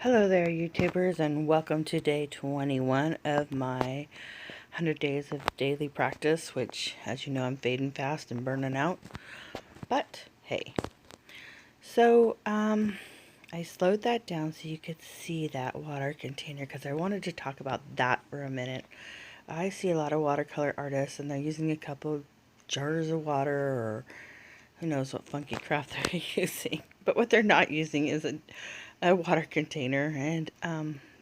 Hello there, YouTubers, and welcome to day 21 of my 100 days of daily practice, which, as you know, I'm fading fast and burning out. But, hey. So, I slowed that down so you could see that water container because I wanted to talk about that for a minute. I see a lot of watercolor artists, and they're using a couple of jars of water, or who knows what funky crap they're using. But what they're not using is a water container, and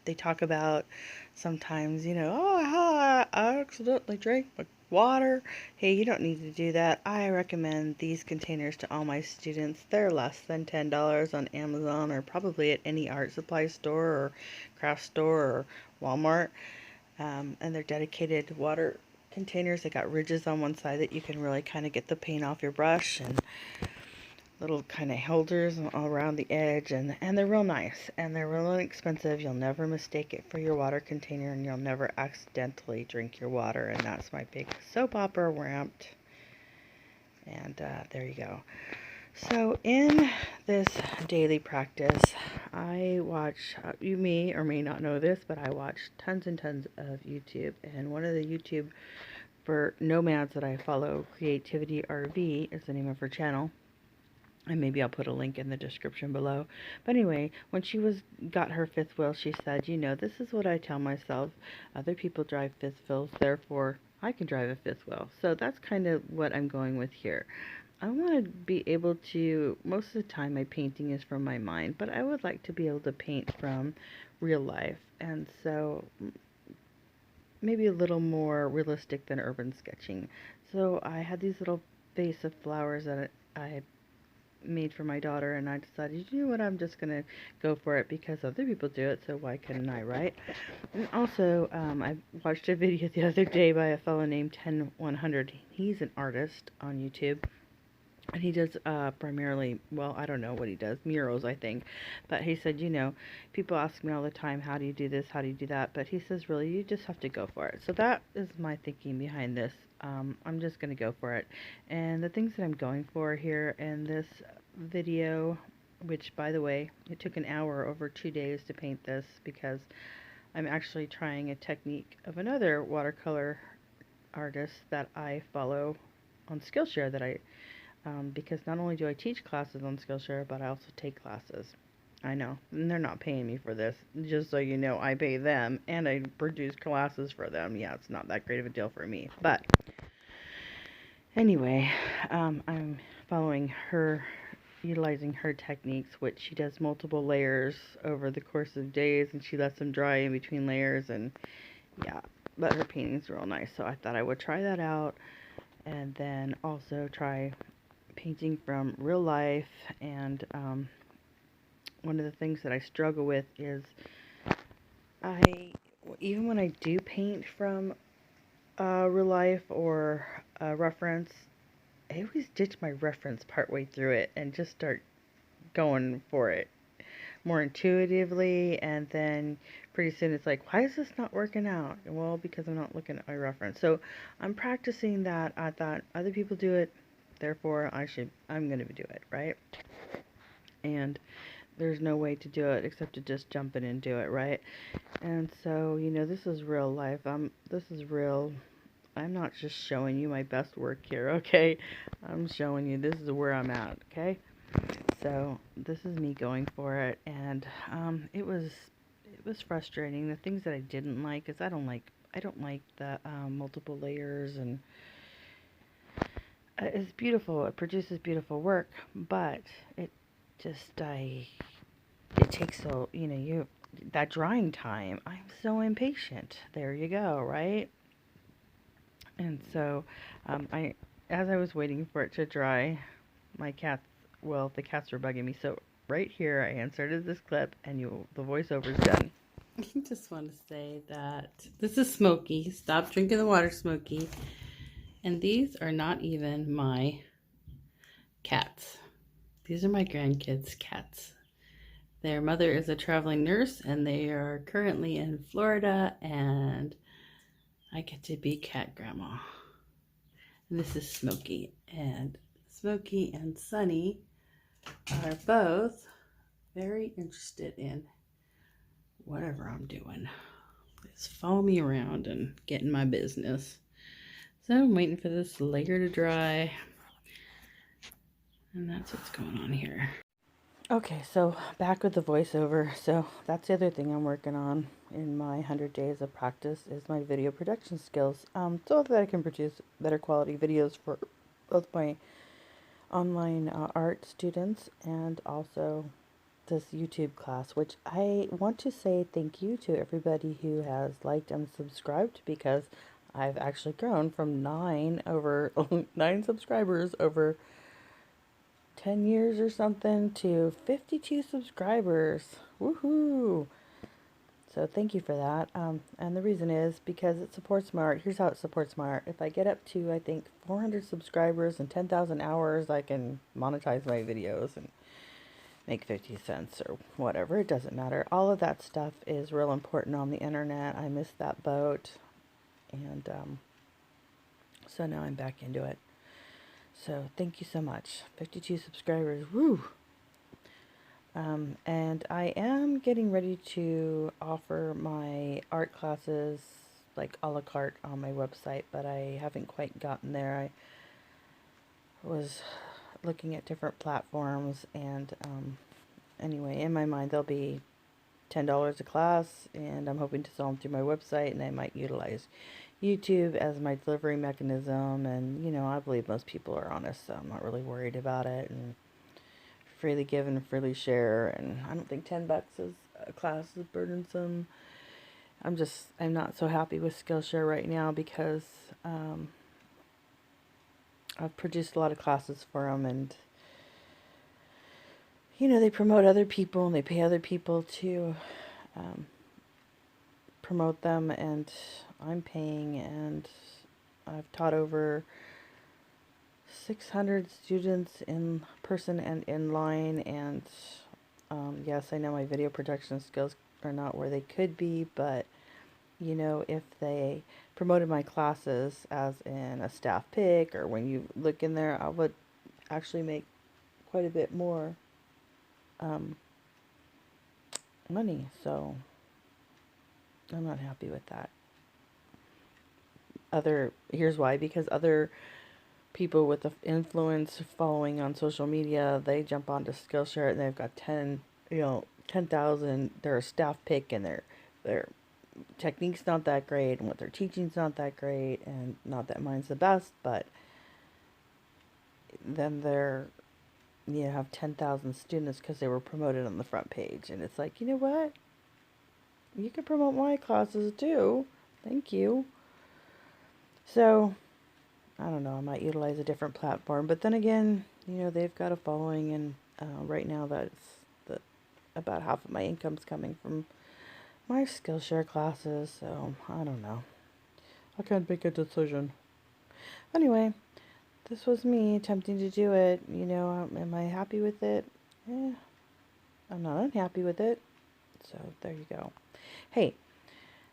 they talk about sometimes, oh, I accidentally drank my water. Hey, you don't need to do that. I recommend these containers to all my students. They're less than $10 on Amazon, or probably at any art supply store or craft store or Walmart. And they're dedicated water containers. They got ridges on one side that you can really kind of get the paint off your brush, and little kind of holders all around the edge, and they're real nice, and they're real inexpensive. You'll never mistake it for your water container, and you'll never accidentally drink your water, and that's my big soap opera rant. And there you go. So in this daily practice, I watch, you may or may not know this, but I watch tons and tons of YouTube, and one of the YouTube for nomads that I follow, Creativity RV is the name of her channel. And maybe I'll put a link in the description below. But anyway, when she got her fifth wheel, she said, this is what I tell myself. Other people drive fifth wheels, therefore I can drive a fifth wheel. So that's kind of what I'm going with here. I want to be able to, most of the time my painting is from my mind, but I would like to be able to paint from real life. And so maybe a little more realistic than urban sketching. So I had these little vase of flowers that I made for my daughter, and I decided, I'm just gonna go for it because other people do it, so why couldn't I, right? And also, I watched a video the other day by a fellow named 10100. He's an artist on YouTube, and he does primarily, well, I don't know what he does, murals, I think. But he said, people ask me all the time, how do you do this, how do you do that? But he says, really, you just have to go for it. So that is my thinking behind this. I'm just going to go for it. And the things that I'm going for here in this video, which, by the way, it took an hour over 2 days to paint this, because I'm actually trying a technique of another watercolor artist that I follow on Skillshare, that because not only do I teach classes on Skillshare, but I also take classes. I know, and they're not paying me for this, just so you know. I pay them, and I produce classes for them. Yeah, it's not that great of a deal for me, but anyway, I'm following her, utilizing her techniques, which she does multiple layers over the course of days, and she lets them dry in between layers, and yeah, but her painting's real nice, so I thought I would try that out, and then also try painting from real life. And one of the things that I struggle with is even when I do paint from real life or a reference, I always ditch my reference partway through it and just start going for it more intuitively, and then pretty soon it's like, why is this not working out? Well, because I'm not looking at my reference. So I'm practicing that. I thought other people do it, therefore I'm going to do it, right? And there's no way to do it except to just jump in and do it, right? And so, this is real life. This is real. I'm not just showing you my best work here, okay? I'm showing you this is where I'm at, okay? So this is me going for it, and it was frustrating. The things that I didn't like is I don't like the multiple layers, and it's beautiful. It produces beautiful work, but it takes so, that drying time. I'm so impatient. There you go, right? And so, as I was waiting for it to dry, the cats were bugging me. So right here, I inserted this clip, and the voiceover's done. I just want to say that this is Smokey. Stop drinking the water, Smokey. And these are not even my cats. These are my grandkids' cats. Their mother is a traveling nurse, and they are currently in Florida, and I get to be cat grandma. And this is Smokey. And Smokey and Sunny are both very interested in whatever I'm doing. Just follow me around and get in my business. So I'm waiting for this layer to dry. And that's what's going on here. Okay, so back with the voiceover. So that's the other thing I'm working on in my 100 days of practice is my video production skills. So that I can produce better quality videos for both my online art students and also this YouTube class, which I want to say thank you to everybody who has liked and subscribed, because I've actually grown from 9 subscribers over 10 years or something to 52 subscribers. Woohoo! So thank you for that. And the reason is because it supports my art. Here's how it supports my art. If I get up to, I think, 400 subscribers and 10,000 hours, I can monetize my videos and make 50 cents or whatever. It doesn't matter. All of that stuff is real important on the internet. I missed that boat. And so now I'm back into it. So thank you so much. 52 subscribers. Woo! And I am getting ready to offer my art classes like a la carte on my website, but I haven't quite gotten there. I was looking at different platforms, and anyway, in my mind they'll be $10 a class, and I'm hoping to sell them through my website, and I might utilize YouTube as my delivery mechanism. And you know, I believe most people are honest, so I'm not really worried about it. And freely give and freely share, and I don't think $10 is a class is burdensome. I'm not so happy with Skillshare right now because I've produced a lot of classes for them, and you know, they promote other people and they pay other people to promote them, and I'm paying, and I've taught over 600 students in person and in line, and yes, I know my video production skills are not where they could be, but you know, if they promoted my classes as in a staff pick, or when you look in there, I would actually make quite a bit more money. So I'm not happy with that. Here's why: because other people with the influence following on social media, they jump onto Skillshare and they've got 10,000. They're a staff pick, and their technique's not that great, and what they're teaching's not that great, and not that mine's the best, but then you have 10,000 students because they were promoted on the front page, and it's like, you know what? You can promote my classes too. Thank you. So I don't know, I might utilize a different platform, but then again, you know, they've got a following, and right now about half of my income's coming from my Skillshare classes, so I don't know. I can't make a decision. Anyway, this was me attempting to do it. You know, am I happy with it? I'm not unhappy with it. So there you go. Hey,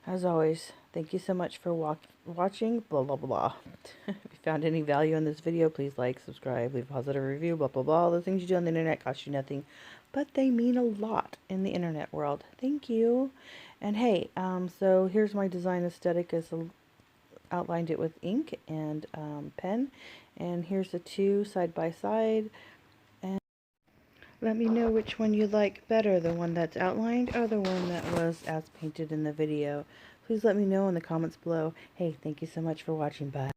as always, thank you so much for watching, blah, blah, blah. If you found any value in this video, please like, subscribe, leave a positive review, blah, blah, blah. All the things you do on the internet cost you nothing, but they mean a lot in the internet world. Thank you. And hey, so here's my design aesthetic. Outlined it with ink and pen. And here's the two side by side. And let me know which one you like better, the one that's outlined or the one that was as painted in the video. Please let me know in the comments below. Hey, thank you so much for watching. Bye.